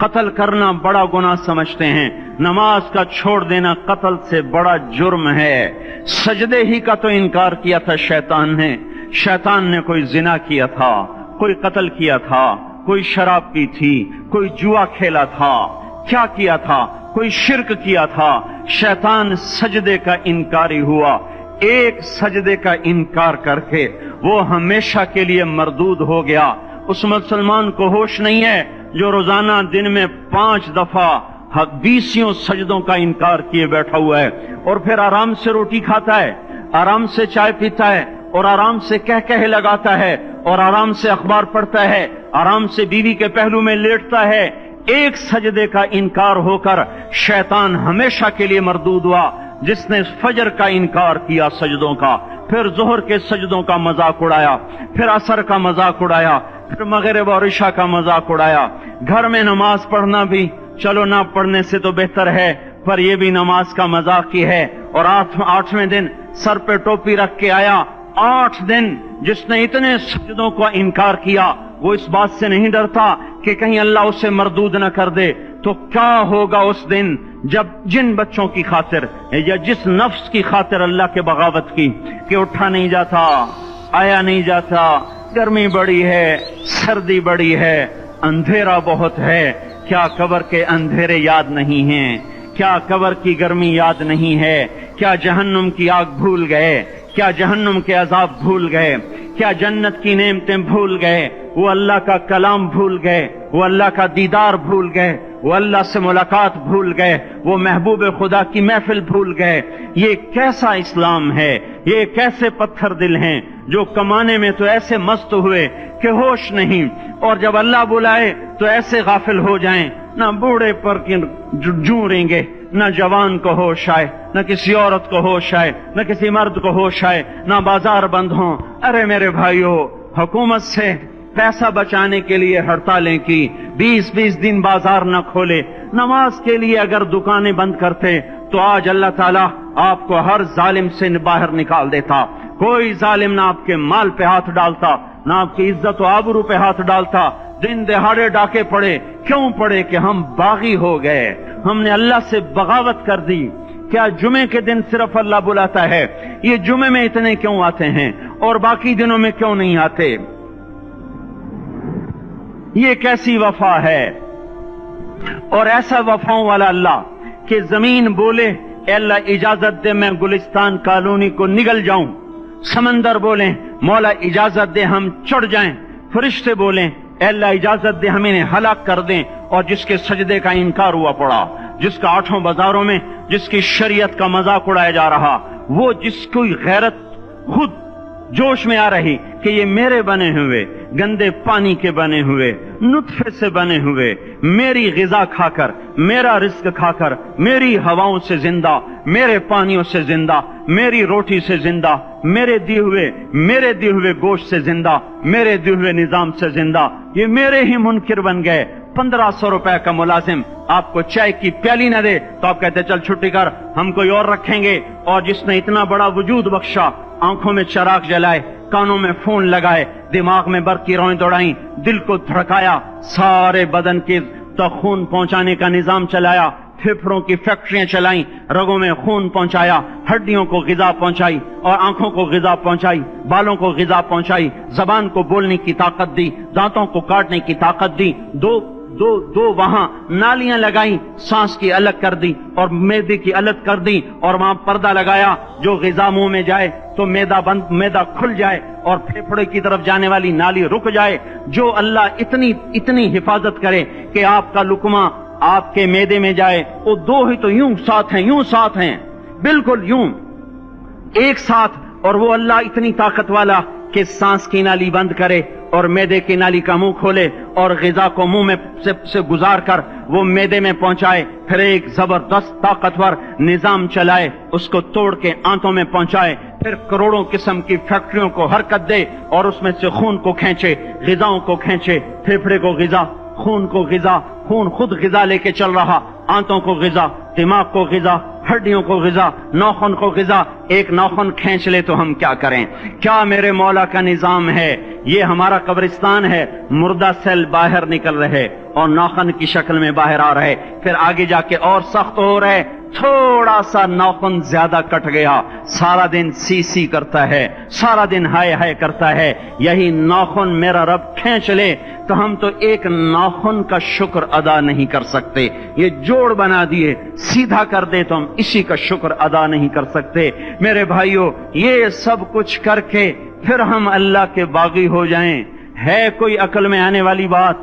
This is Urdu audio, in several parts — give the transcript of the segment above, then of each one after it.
قتل کرنا بڑا گناہ سمجھتے ہیں، نماز کا چھوڑ دینا قتل سے بڑا جرم ہے۔ سجدے ہی کا تو انکار کیا تھا شیطان نے کوئی زنا کیا تھا، کوئی قتل کیا تھا، کوئی شراب پی تھی، کوئی جوا کھیلا تھا، کیا کیا تھا؟ کوئی شرک کیا تھا۔ شیطان سجدے کا انکاری ہوا، ایک سجدے کا انکار کر کے وہ ہمیشہ کے لیے مردود ہو گیا۔ اس مسلمان کو ہوش نہیں ہے جو روزانہ دن میں 5 دفعہ 20 سجدوں کا انکار کیے بیٹھا ہوا ہے، اور پھر آرام سے روٹی کھاتا ہے، آرام سے چائے پیتا ہے، اور آرام سے کہہ لگاتا ہے، اور آرام سے اخبار پڑھتا ہے، آرام سے بیوی کے پہلو میں لیٹتا ہے۔ ایک سجدے کا انکار ہو کر شیطان ہمیشہ کے لیے مردود ہوا۔ جس نے فجر کا انکار کیا سجدوں کا، پھر ظہر کے سجدوں کا مذاق اڑایا، پھر عصر کا مذاق اڑایا، پھر مغرب اور عشاء کا مذاق اڑایا۔ گھر میں نماز پڑھنا بھی چلو نہ پڑھنے سے تو بہتر ہے، پر یہ بھی نماز کا مذاق ہی ہے۔ اور 8ویں دن سر پہ ٹوپی رکھ کے آیا۔ 8 دن جس نے اتنے سجدوں کا انکار کیا، وہ اس بات سے نہیں ڈرتا کہ کہیں اللہ اسے مردود نہ کر دے، تو کیا ہوگا اس دن جب جن بچوں کی خاطر یا جس نفس کی خاطر اللہ کے بغاوت کی کہ اٹھا نہیں جاتا، آیا نہیں جاتا، گرمی بڑی ہے، سردی بڑی ہے، اندھیرا بہت ہے، کیا قبر کے اندھیرے یاد نہیں ہیں؟ کیا قبر کی گرمی یاد نہیں ہے؟ کیا جہنم کی آگ بھول گئے؟ کیا جہنم کے عذاب بھول گئے؟ کیا جنت کی نعمتیں بھول گئے؟ وہ اللہ کا کلام بھول گئے، وہ اللہ کا دیدار بھول گئے، وہ اللہ سے ملاقات بھول گئے، وہ محبوب خدا کی محفل بھول گئے۔ یہ کیسا اسلام ہے؟ یہ کیسے پتھر دل ہیں جو کمانے میں تو ایسے مست ہوئے کہ ہوش نہیں، اور جب اللہ بلائے تو ایسے غافل ہو جائیں، نہ بوڑھے پر جوں رہیں گے، نہ جوان کو ہوش آئے، نہ کسی عورت کو ہوش آئے، نہ کسی مرد کو ہوش آئے، نہ بازار بند ہوں۔ ارے میرے بھائیو، حکومت سے پیسہ بچانے کے لیے ہڑتالیں کی، 20 دن بازار نہ کھولے، نماز کے لیے اگر دکانیں بند کرتے تو آج اللہ تعالیٰ آپ کو ہر ظالم سے باہر نکال دیتا۔ کوئی ظالم نہ آپ کے مال پہ ہاتھ ڈالتا، نہ آپ کی عزت و آبرو پہ ہاتھ ڈالتا۔ دن دہاڑے ڈاکے پڑے، کیوں پڑے؟ کہ ہم باغی ہو گئے، ہم نے اللہ سے بغاوت کر دی۔ کیا جمعے کے دن صرف اللہ بلاتا ہے؟ یہ جمعے میں اتنے کیوں آتے ہیں اور باقی دنوں میں کیوں نہیں آتے؟ یہ کیسی وفا ہے؟ اور ایسا وفاؤں والا اللہ کہ زمین بولے اے اللہ اجازت دے میں گلستان کالونی کو نگل جاؤں، سمندر بولیں مولا اجازت دے ہم چڑھ جائیں، فرشتے بولیں اے اللہ اجازت دے ہم انہیں ہلاک کر دیں، اور جس کے سجدے کا انکار ہوا پڑا، جس کا 8 بازاروں میں جس کی شریعت کا مذاق اڑایا جا رہا، وہ جس کی غیرت خود جوش میں آ رہی کہ یہ میرے بنے ہوئے گندے پانی کے بنے ہوئے نطفے سے بنے ہوئے، میری غذا کھا کر، میرا رزق کھا کر، میری ہواؤں سے زندہ، میرے پانیوں سے زندہ، میری روٹی سے زندہ، میرے دیے ہوئے گوشت سے زندہ، میرے دیے ہوئے نظام سے زندہ، یہ میرے ہی منکر بن گئے۔ 1500 روپے کا ملازم آپ کو چائے کی پیالی نہ دے تو آپ کہتے چل چھٹی کر، ہم کوئی اور رکھیں گے۔ اور جس نے اتنا بڑا وجود بخشا، آنکھوں میں چراغ جلائے، کانوں میں فون لگائے، دماغ میں برق کی روئیں دوڑائیں، دل کو دھڑکایا، سارے بدن کے تک خون پہنچانے کا نظام چلایا، پھیپھڑوں کی فیکٹریاں چلائیں، رگوں میں خون پہنچایا، ہڈیوں کو غذا پہنچائی اور آنکھوں کو غذا پہنچائی، بالوں کو غذا پہنچائی، زبان کو بولنے کی طاقت دی، دانتوں کو کاٹنے کی طاقت دی، دو وہاں نالیاں لگائیں، سانس کی الگ کر دی اور معدے کی الگ کر دی، اور وہاں پردہ لگایا، جو غذا منہ میں جائے تو معدہ کھل جائے اور پھیپھڑے کی طرف جانے والی نالی رک جائے۔ جو اللہ اتنی حفاظت کرے کہ آپ کا لقمہ آپ کے معدے میں جائے، وہ 2 ہی تو یوں ساتھ ہیں، بالکل یوں ایک ساتھ، اور وہ اللہ اتنی طاقت والا کہ سانس کی نالی بند کرے اور معدے کی نالی کا منہ کھولے اور غذا کو منہ میں سے گزار کر وہ معدے میں پہنچائے، پھر ایک زبردست طاقتور نظام چلائے، اس کو توڑ کے آنتوں میں پہنچائے، پھر کروڑوں قسم کی فیکٹریوں کو حرکت دے اور اس میں سے خون کو کھینچے، غذاؤں کو کھینچے، پھیپھڑے کو غذا، خون کو غذا، خون خود غذا لے کے چل رہا، آنتوں کو غذا، دماغ کو غذا، ہڈیوں کو غذا، ناخن کو غذا، ایک ناخن کھینچ لے تو ہم کیا کریں؟ کیا میرے مولا کا نظام ہے؟ یہ ہمارا قبرستان ہے، مردہ سیل باہر نکل رہے اور ناخن کی شکل میں باہر آ رہے، پھر آگے جا کے اور سخت ہو رہے، تھوڑا سا ناخن زیادہ کٹ گیا، سارا دن سی سی کرتا ہے، سارا دن ہائے ہائے کرتا ہے، یہی ناخن میرا رب کھینچ لے تو ہم تو ایک ناخن کا شکر ادا نہیں کر سکتے، یہ جوڑ بنا دیے، سیدھا کر دے تو ہم اسی کا شکر ادا نہیں کر سکتے۔ میرے بھائیو، یہ سب کچھ کر کے پھر ہم اللہ کے باغی ہو جائیں، ہے کوئی عقل میں آنے والی بات؟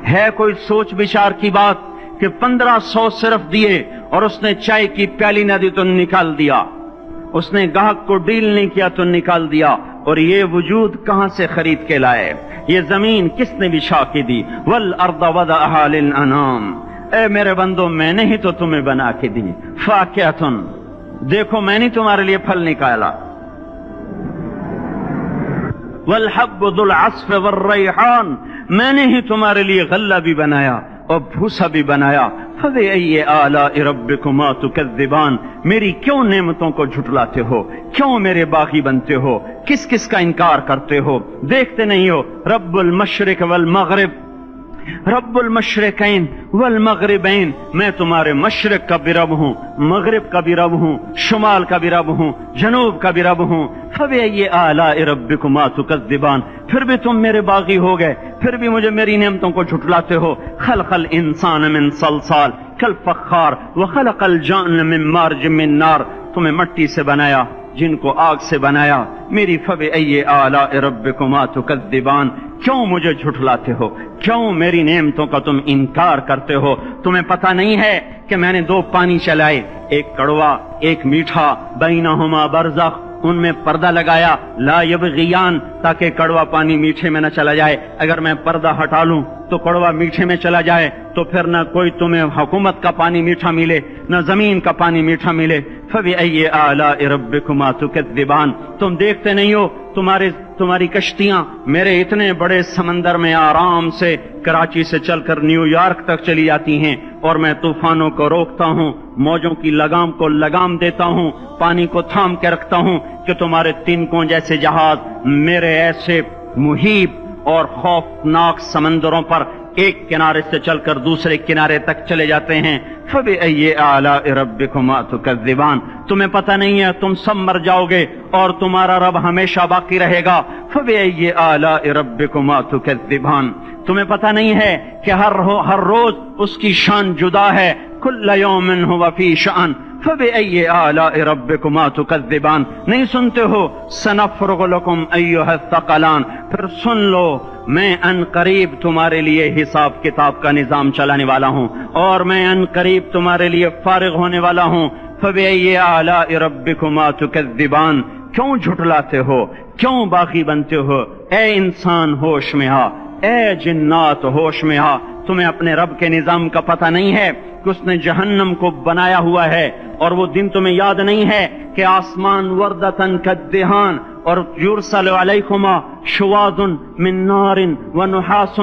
ہے کوئی سوچ بچار کی بات کہ 1500 صرف دیے اور اس نے چائے کی پیالی نہ دی تو نکال دیا، اس نے گاہک کو ڈیل نہیں کیا تو نکال دیا، اور یہ وجود کہاں سے خرید کے لائے؟ یہ زمین کس نے بچھا کے دی؟ والارض وضعها للانام، اے میرے بندو میں نے ہی تو تمہیں بنا کے دی، فاکہۃ، دیکھو میں نے تمہارے لیے پھل نکالا، والحب ذو العصف والریحان، میں نے ہی تمہارے لیے غلہ بھی بنایا اور بھوسا بھی بنایا، فبأي آلاء ربكما تكذبان، میری کیوں نعمتوں کو جھٹلاتے ہو؟ کیوں میرے باغی بنتے ہو؟ کس کس کا انکار کرتے ہو؟ دیکھتے نہیں ہو رب المشرق والمغرب، رب المشرقین والمغربین، میں تمہارے مشرق کا بھی رب ہوں، مغرب کا بھی رب ہوں، شمال کا بھی رب ہوں، جنوب کا بھی رب ہوں، فبأي آلاء ربكما تكذبان، پھر بھی تم میرے باغی ہو گئے، پھر بھی مجھے میری نعمتوں کو جھٹلاتے ہو۔ خلق الانسان من صلصال کالفخار وخلق الجان من مارج من نار، تمہیں مٹی سے بنایا، جن کو آگ سے بنایا، میری فبأي آلاء ربكما تكذبان، کیوں مجھے جھٹلاتے ہو؟ کیوں میری نعمتوں کا تم انکار کرتے ہو؟ تمہیں پتہ نہیں ہے کہ میں نے 2 پانی چلائے، ایک کڑوا ایک میٹھا، بینہما برزخ، ان میں پردہ لگایا، لا یبغیان، تاکہ کڑوا پانی میٹھے میں نہ چلا جائے، اگر میں پردہ ہٹا لوں تو کڑوا میٹھے میں چلا جائے تو پھر نہ کوئی تمہیں حکومت کا پانی میٹھا ملے نہ زمین کا پانی میٹھا ملے۔ فبأي آلاء ربكما تكذبان، تم دیکھتے نہیں ہو تمہاری کشتیاں میرے اتنے بڑے سمندر میں آرام سے کراچی سے چل کر نیو یارک تک چلی جاتی ہیں، اور میں طوفانوں کو روکتا ہوں، موجوں کی لگام کو لگام دیتا ہوں، پانی کو تھام کے رکھتا ہوں کہ تمہارے تنکوں جیسے جہاز میرے ایسے محیط اور خوفناک سمندروں پر ایک کنارے سے چل کر دوسرے کنارے تک چلے جاتے ہیں۔ فبأي آلاء ربكما تكذبان، تمہیں پتہ نہیں ہے تم سب مر جاؤ گے اور تمہارا رب ہمیشہ باقی رہے گا۔ فبأي آلاء ربكما تكذبان، تمہیں پتہ نہیں ہے کہ ہر روز اس کی شان جدا ہے، كل يوم هو في شأن، فبأي آلاء ربكما تكذبان، نہیں سنتے ہو؟ سنفرغ لكم أيها الثقلان، پھر سن لو میں ان قریب تمہارے لیے حساب کتاب کا نظام چلانے والا ہوں، اور میں ان قریب تمہارے لیے فارغ ہونے والا ہوں۔ فبأي آلاء ربكما تكذبان، کیوں جھٹلاتے ہو؟ کیوں باغی بنتے ہو؟ اے انسان ہوش میں آ، اے جنات ہوش میں آ، تمہیں اپنے رب کے نظام کا پتہ نہیں ہے کہ اس نے جہنم کو بنایا ہوا ہے، اور وہ دن تمہیں یاد نہیں ہے کہ آسمان وردتن کالدہان، اور یرسل علیکما شواظ من نار ونحاس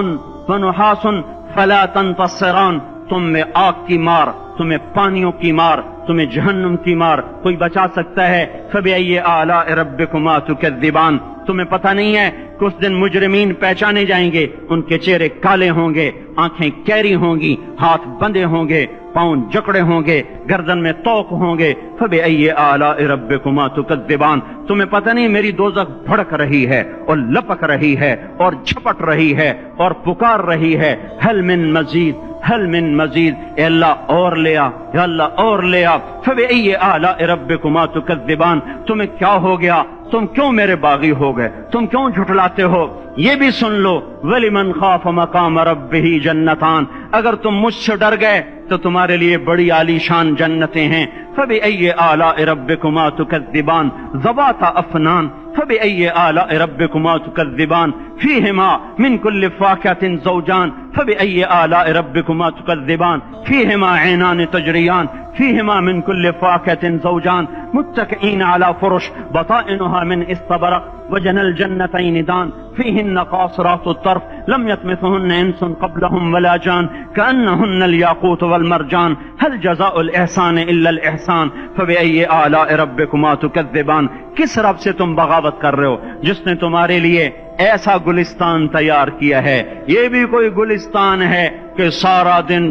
فلا تنتصران، تم میں آگ کی مار، تمہیں پانیوں کی مار، تمہیں جہنم کی مار کوئی بچا سکتا ہے؟ فبأي آلاء ربكما تكذبان، تمہیں پتہ نہیں ہے کہ اس دن مجرمین پہچانے جائیں گے، ان کے چہرے کالے ہوں گے، آنکھیں کیری ہوں گی، ہاتھ بندے ہوں گے، پاؤں جکڑے ہوں گے، گردن میں توق ہوں گے۔ فبأي آلاء ربكما تكذبان، تمہیں پتہ نہیں میری دوزخ بھڑک رہی ہے اور لپک رہی ہے اور جھپٹ رہی ہے اور پکار رہی ہے، هل من مزید، هل من مزید، اے اللہ اور لے آ، یا اللہ اور لے آ۔ فبأي آلاء ربكما تكذبان، تمہیں کیا ہو گیا؟ تم کیوں میرے باغی ہو گئے؟ تم کیوں جھٹلاتے ہو؟ یہ بھی سن لو، وَلِمَنْ خَافَ مَقَامَ رَبِّهِ جَنَّتَانِ، اگر تم مجھ سے ڈر گئے تو تمہارے لیے بڑی عالی شان جنتیں ہیں۔ فبأي آلاء ربكما تكذبان ذواتا افنان، فبأي آلاء ربكما تكذبان فيهما من كل فاكهة زوجان، فبأي آلاء ربكما تكذبان فيهما عينان تجريان فیہما من کل فاکہۃ زوجان متکئین علی فرش بطائنها من استبرق وجنى الجنتین دان فیہن قاصرات الطرف لم یطمثهن انس قبلهم ولا جان کأنهن الياقوت والمرجان هل جزاء الاحسان الا الاحسان فبأي آلاء ربکما تکذبان۔ کس رب سے تم بغاوت کر رہے ہو جس نے تمہارے لیے ایسا گلستان تیار کیا ہے؟ یہ بھی کوئی گلستان ہے کہ سارا دن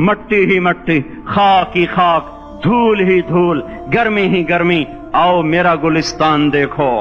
مٹی ہی مٹی، خاک ہی خاک، دھول ہی دھول، گرمی ہی گرمی۔ آؤ میرا گلستان دیکھو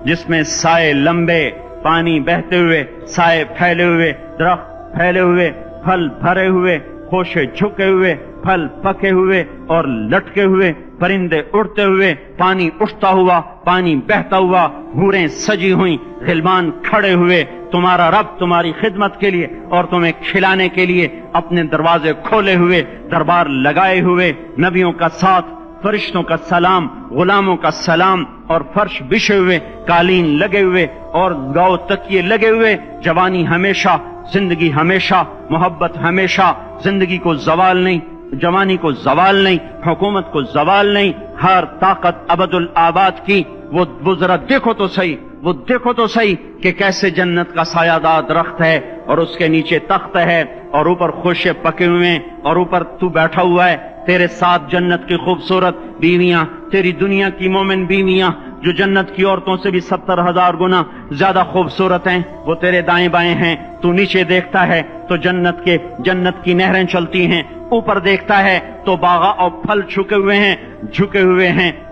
جس میں سائے لمبے، پانی بہتے ہوئے، سائے پھیلے ہوئے، درخت پھیلے ہوئے، پھل بھرے ہوئے، خوشے جھکے ہوئے، پھل پکے ہوئے اور لٹکے ہوئے، پرندے اڑتے ہوئے، پانی اٹھتا ہوا، پانی بہتا ہوا، حوریں سجی ہوئیں، غلمان کھڑے ہوئے، تمہارا رب تمہاری خدمت کے لیے اور تمہیں کھلانے کے لیے اپنے دروازے کھولے ہوئے، دربار لگائے ہوئے، نبیوں کا ساتھ، فرشتوں کا سلام، غلاموں کا سلام، اور فرش بچھے ہوئے، قالین لگے ہوئے اور گاؤ تکیے لگے ہوئے، جوانی ہمیشہ، زندگی ہمیشہ، محبت ہمیشہ، زندگی کو زوال نہیں، جوانی کو زوال نہیں، حکومت کو زوال نہیں، ہر طاقت ابد الآباد کی۔ وہ ذرا دیکھو تو صحیح، وہ دیکھو تو صحیح کہ کیسے جنت کا سایہ دار درخت ہے اور اس کے نیچے تخت ہے اور اوپر خوشے پکے ہوئے ہیں اور اوپر تو بیٹھا ہوا ہے، تیرے ساتھ جنت کی خوبصورت بیویاں، تیری دنیا کی مومن بیویاں جو جنت کی عورتوں سے بھی 70,000 گنا زیادہ خوبصورت ہیں، وہ تیرے دائیں بائیں ہیں۔ تو نیچے دیکھتا ہے تو جنت کی نہریں چلتی ہیں، اوپر دیکھتا ہے تو باغ اور پھل جھکے ہوئے ہیں،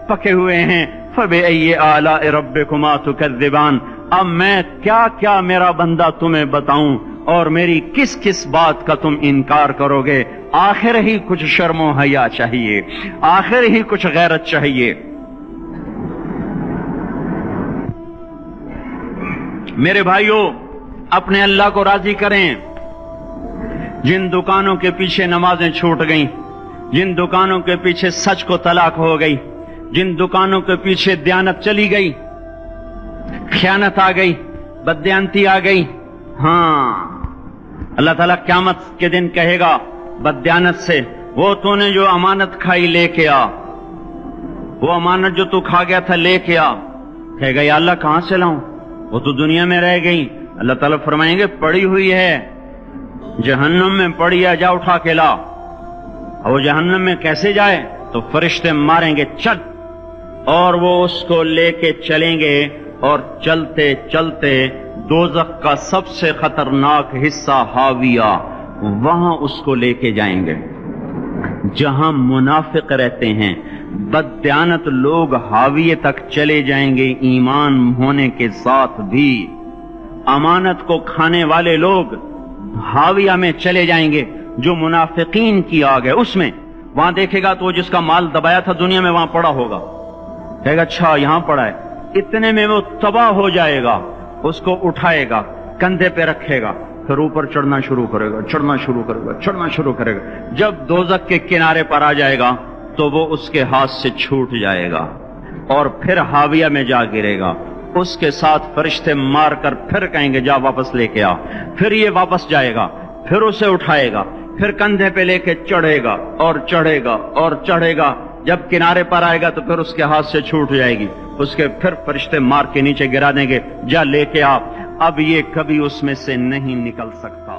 پکے ہوئے ہیں۔ فَبِأَيِّ آلَاءِ رَبِّكُمَا تُكَذِّبَانِ۔ اب میں کیا کیا میرا بندہ تمہیں بتاؤں اور میری کس کس بات کا تم انکار کرو گے؟ آخر ہی کچھ شرم و حیا چاہیے، آخر ہی کچھ غیرت چاہیے۔ میرے بھائیوں، اپنے اللہ کو راضی کریں۔ جن دکانوں کے پیچھے نمازیں چھوٹ گئیں، جن دکانوں کے پیچھے سچ کو طلاق ہو گئی، جن دکانوں کے پیچھے دیانت چلی گئی، خیانت آ گئی، بددیانتی آ گئی، ہاں اللہ تعالیٰ قیامت کے دن کہے گا بددیانت سے، وہ تو نے جو امانت کھائی لے کے آ، وہ امانت جو تو کھا گیا تھا لے کے آ۔ کہے گا یا اللہ کہاں سے لاؤں، وہ تو دنیا میں رہ گئی۔ اللہ تعالیٰ فرمائیں گے پڑی ہوئی ہے جہنم میں، پڑی ہے، جا اٹھا کے لا۔ اور وہ جہنم میں کیسے جائے؟ تو فرشتے ماریں گے چل، اور وہ اس کو لے کے چلیں گے، اور چلتے چلتے دوزخ کا سب سے خطرناک حصہ حاویہ، وہاں اس کو لے کے جائیں گے جہاں منافق رہتے ہیں۔ بددیانت لوگ حاویہ تک چلے جائیں گے ایمان ہونے کے ساتھ بھی، امانت کو کھانے والے لوگ حاویہ میں چلے جائیں گے جو منافقین کی آگ ہے اس میں۔ وہاں دیکھے گا تو وہ جس کا مال دبایا تھا دنیا میں وہاں پڑا ہوگا، کہے گا اچھا یہاں پڑا ہے، اتنے میں وہ تباہ ہو جائے گا، اس کو اٹھائے گا، کندھے پہ رکھے گا، پھر اوپر چڑھنا شروع کرے گا، چڑھنا شروع کرے گا، چڑھنا شروع کرے گا۔ جب دوزخ کے کنارے پر آ جائے گا تو وہ اس کے ہاتھ سے چھوٹ جائے گا اور پھر حاویہ میں جا گرے گا۔ اس کے ساتھ فرشتے مار کر پھر کہیں گے جا واپس لے کے آ، پھر یہ واپس جائے گا، پھر اسے اٹھائے گا، پھر کندھے پہ لے کے چڑھے گا اور چڑھے گا اور چڑھے گا۔ جب کنارے پر آئے گا تو پھر اس کے ہاتھ سے چھوٹ جائے گی، اس کے پھر فرشتے مار کے نیچے گرا دیں گے جا لے کے آ۔ اب یہ کبھی اس میں سے نہیں نکل سکتا۔